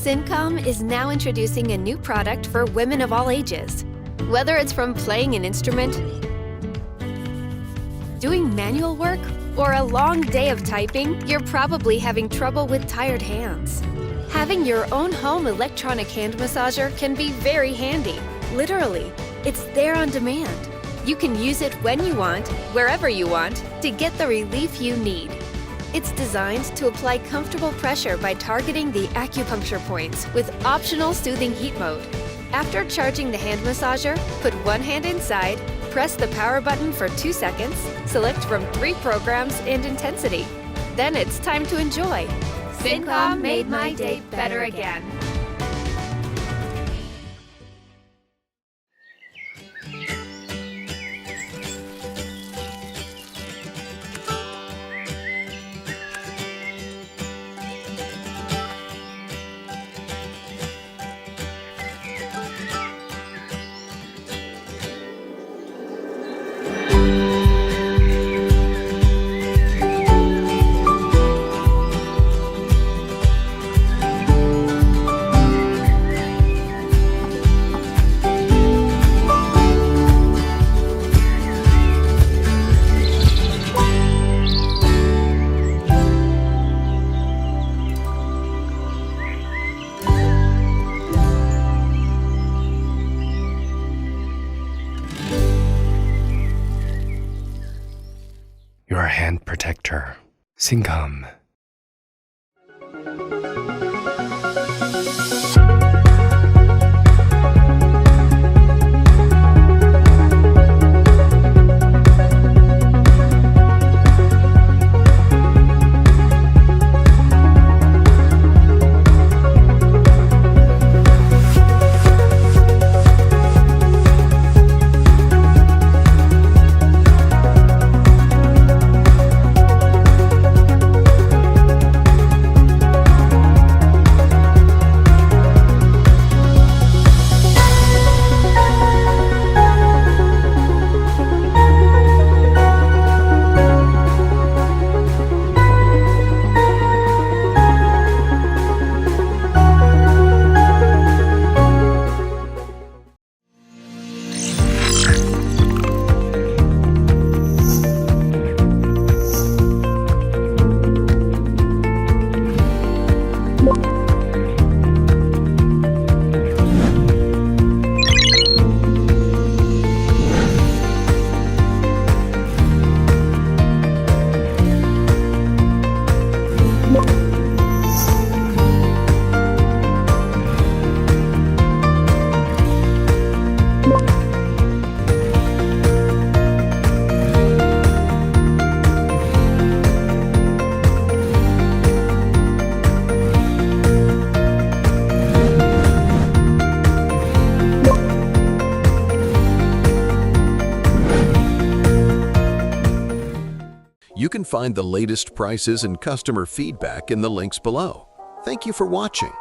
CINCOM is now introducing a new product for women of all ages. Whether it's from playing an instrument, doing manual work, or a long day of typing, you're probably having trouble with tired hands. Having your own home electronic hand massager can be very handy. Literally, it's there on demand. You can use it when you want, wherever you want, to get the relief you need. It's designed to apply comfortable pressure by targeting the acupuncture points with optional soothing heat mode. After charging the hand massager, put one hand inside, press the power button for 2 seconds, select from 3 programs and intensity. Then it's time to enjoy. CINCOM made my day better again. Your hand protector. CINCOM. You can find the latest prices and customer feedback in the links below. Thank you for watching.